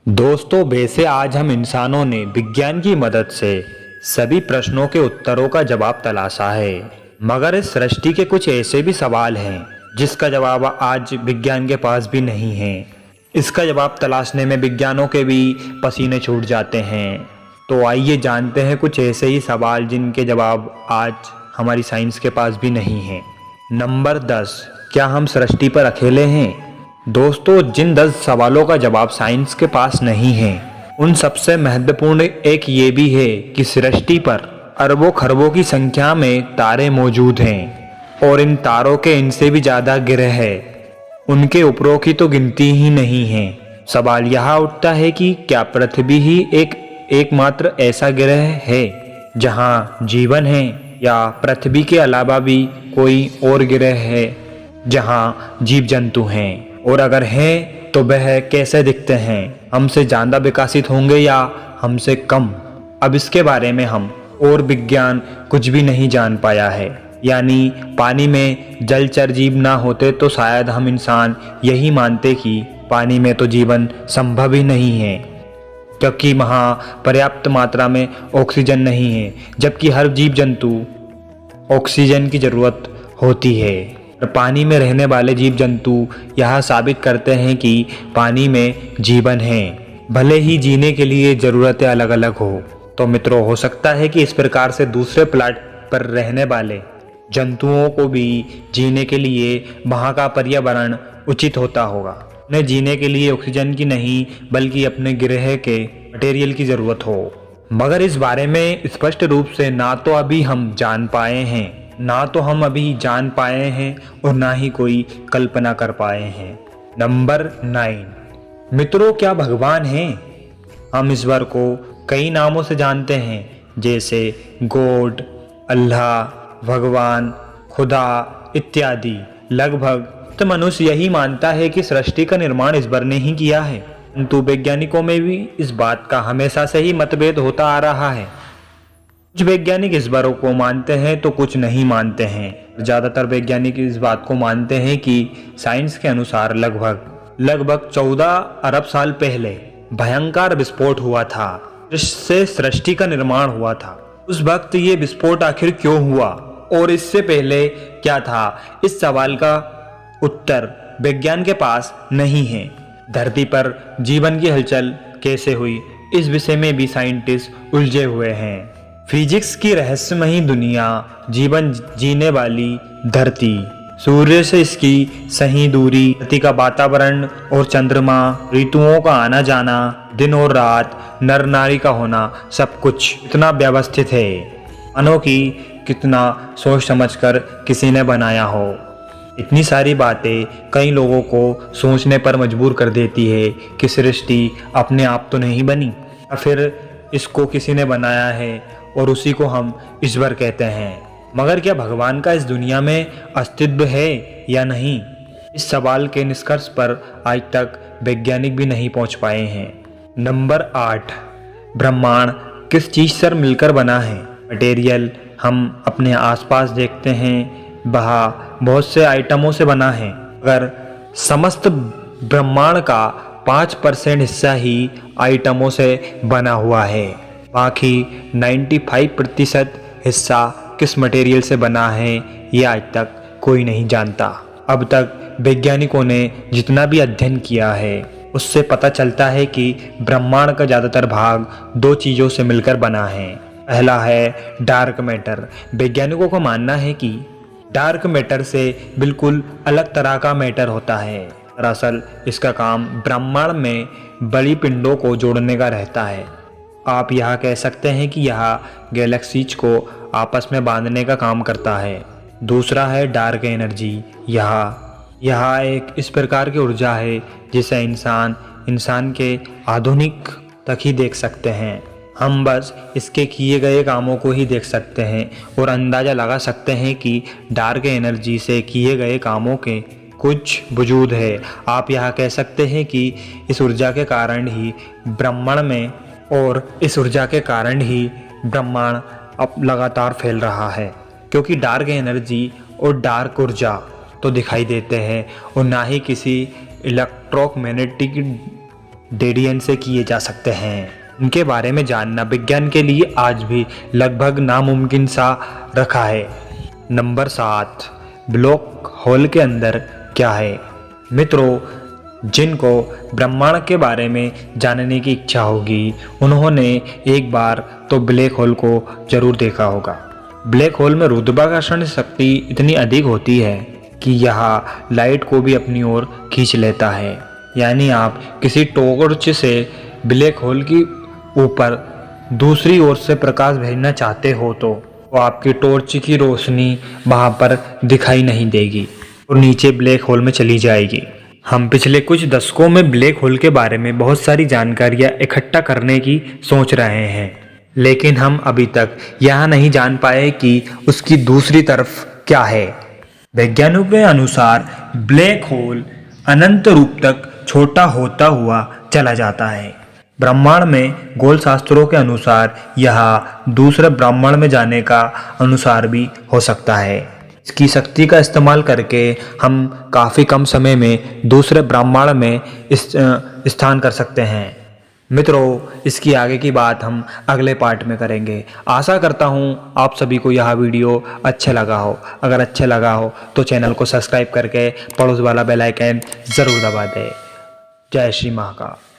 दोस्तों, वैसे आज हम इंसानों ने विज्ञान की मदद से सभी प्रश्नों के उत्तरों का जवाब तलाशा है। मगर इस सृष्टि के कुछ ऐसे भी सवाल हैं जिसका जवाब आज विज्ञान के पास भी नहीं है। इसका जवाब तलाशने में विज्ञानों के भी पसीने छूट जाते हैं। तो आइए जानते हैं कुछ ऐसे ही सवाल जिनके जवाब आज हमारी साइंस के पास भी नहीं है। नंबर 10, क्या हम सृष्टि पर अकेले हैं? दोस्तों, जिन 10 सवालों का जवाब साइंस के पास नहीं है, उन सबसे महत्वपूर्ण एक ये भी है कि सृष्टि पर अरबों खरबों की संख्या में तारे मौजूद हैं और इन तारों के इनसे भी ज़्यादा ग्रह हैं। उनके उपरों की तो गिनती ही नहीं है। सवाल यहाँ उठता है कि क्या पृथ्वी ही एकमात्र ऐसा ग्रह है जहाँ जीवन है, या पृथ्वी के अलावा भी कोई और ग्रह है जहाँ जीव जंतु हैं? और अगर हैं तो वह कैसे दिखते हैं? हमसे ज़्यादा विकसित होंगे या हमसे कम? अब इसके बारे में हम और विज्ञान कुछ भी नहीं जान पाया है। यानी पानी में जलचर जीव ना होते तो शायद हम इंसान यही मानते कि पानी में तो जीवन संभव ही नहीं है, क्योंकि वहाँ पर्याप्त मात्रा में ऑक्सीजन नहीं है, जबकि हर जीव जंतु ऑक्सीजन की ज़रूरत होती है। पानी में रहने वाले जीव जंतु यह साबित करते हैं कि पानी में जीवन है, भले ही जीने के लिए ज़रूरतें अलग अलग हो। तो मित्रों, हो सकता है कि इस प्रकार से दूसरे प्लैनेट पर रहने वाले जंतुओं को भी जीने के लिए वहाँ का पर्यावरण उचित होता होगा। उन्हें जीने के लिए ऑक्सीजन की नहीं बल्कि अपने ग्रह के मटेरियल की ज़रूरत हो। मगर इस बारे में स्पष्ट रूप से ना तो अभी हम जान पाए हैं और ना ही कोई कल्पना कर पाए हैं। नंबर 9, मित्रों, क्या भगवान हैं? हम ईश्वर को कई नामों से जानते हैं, जैसे गॉड, अल्लाह, भगवान, खुदा इत्यादि। लगभग तो मनुष्य यही मानता है कि सृष्टि का निर्माण ईश्वर ने ही किया है, किंतु वैज्ञानिकों में भी इस बात का हमेशा से ही मतभेद होता आ रहा है। कुछ वैज्ञानिक ईश्वरों को मानते हैं तो कुछ नहीं मानते हैं। ज़्यादातर वैज्ञानिक इस बात को मानते हैं कि साइंस के अनुसार लगभग 14 अरब साल पहले भयंकर विस्फोट हुआ था, जिससे सृष्टि का निर्माण हुआ था। उस वक्त ये विस्फोट आखिर क्यों हुआ और इससे पहले क्या था, इस सवाल का उत्तर विज्ञान के पास नहीं है। धरती पर जीवन की हलचल कैसे हुई, इस विषय में भी साइंटिस्ट उलझे हुए हैं। फिजिक्स की रहस्यमयी दुनिया, जीवन जीने वाली धरती, सूर्य से इसकी सही दूरी, धरती का वातावरण और चंद्रमा, ऋतुओं का आना जाना, दिन और रात, नर नारी का होना, सब कुछ इतना व्यवस्थित है मानो कि कितना सोच समझकर किसी ने बनाया हो। इतनी सारी बातें कई लोगों को सोचने पर मजबूर कर देती है कि सृष्टि अपने आप तो नहीं बनी, या फिर इसको किसी ने बनाया है और उसी को हम ईश्वर कहते हैं। मगर क्या भगवान का इस दुनिया में अस्तित्व है या नहीं, इस सवाल के निष्कर्ष पर आज तक वैज्ञानिक भी नहीं पहुंच पाए हैं। नंबर 8, ब्रह्मांड किस चीज़ से मिलकर बना है? मटेरियल हम अपने आसपास देखते हैं, वह बहुत से आइटमों से बना है। अगर समस्त ब्रह्मांड का 5% हिस्सा ही आइटमों से बना हुआ है, बाकी 95% हिस्सा किस मटेरियल से बना है, ये आज तक कोई नहीं जानता। अब तक वैज्ञानिकों ने जितना भी अध्ययन किया है, उससे पता चलता है कि ब्रह्मांड का ज़्यादातर भाग 2 चीज़ों से मिलकर बना है। पहला है डार्क मैटर। वैज्ञानिकों को मानना है कि डार्क मैटर से बिल्कुल अलग तरह का मैटर होता है। दरअसल इसका काम ब्रह्मांड में बड़ी पिंडों को जोड़ने का रहता है। आप यह कह सकते हैं कि यह गैलेक्सीज को आपस में बांधने का काम करता है। दूसरा है डार्क एनर्जी। यह एक इस प्रकार की ऊर्जा है जिसे इंसान के आधुनिक तक ही देख सकते हैं। हम बस इसके किए गए कामों को ही देख सकते हैं और अंदाज़ा लगा सकते हैं कि डार्क एनर्जी से किए गए कामों के कुछ वजूद है। आप यह कह सकते हैं कि इस ऊर्जा के कारण ही ब्रह्मांड अब लगातार फैल रहा है, क्योंकि डार्क एनर्जी और डार्क ऊर्जा तो दिखाई देते हैं और ना ही किसी इलेक्ट्रोमैग्नेटिक रेडियन से किए जा सकते हैं। इनके बारे में जानना विज्ञान के लिए आज भी लगभग नामुमकिन सा रखा है। नंबर 7, ब्लैक होल के अंदर क्या है? मित्रों, जिनको ब्रह्मांड के बारे में जानने की इच्छा होगी उन्होंने एक बार तो ब्लैक होल को जरूर देखा होगा। ब्लैक होल में गुरुत्वाकर्षण शक्ति इतनी अधिक होती है कि यह लाइट को भी अपनी ओर खींच लेता है। यानी आप किसी टॉर्च से ब्लैक होल की ऊपर दूसरी ओर से प्रकाश भेजना चाहते हो तो आपकी टॉर्च की रोशनी वहां पर दिखाई नहीं देगी और नीचे ब्लैक होल में चली जाएगी। हम पिछले कुछ दशकों में ब्लैक होल के बारे में बहुत सारी जानकारियां इकट्ठा करने की सोच रहे हैं, लेकिन हम अभी तक यह नहीं जान पाए कि उसकी दूसरी तरफ क्या है। वैज्ञानिकों के अनुसार ब्लैक होल अनंत रूप तक छोटा होता हुआ चला जाता है। ब्रह्मांड में गोल शास्त्रों के अनुसार यह दूसरे ब्रह्मांड में जाने का अनुसार भी हो सकता है। इसकी शक्ति का इस्तेमाल करके हम काफ़ी कम समय में दूसरे ब्रह्मांड में स्थान कर सकते हैं। मित्रों, इसकी आगे की बात हम अगले पार्ट में करेंगे। आशा करता हूँ आप सभी को यह वीडियो अच्छा लगा हो। अगर अच्छा लगा हो तो चैनल को सब्सक्राइब करके पड़ोस वाला बेल आइकन ज़रूर दबा दें। जय श्री महाकाल।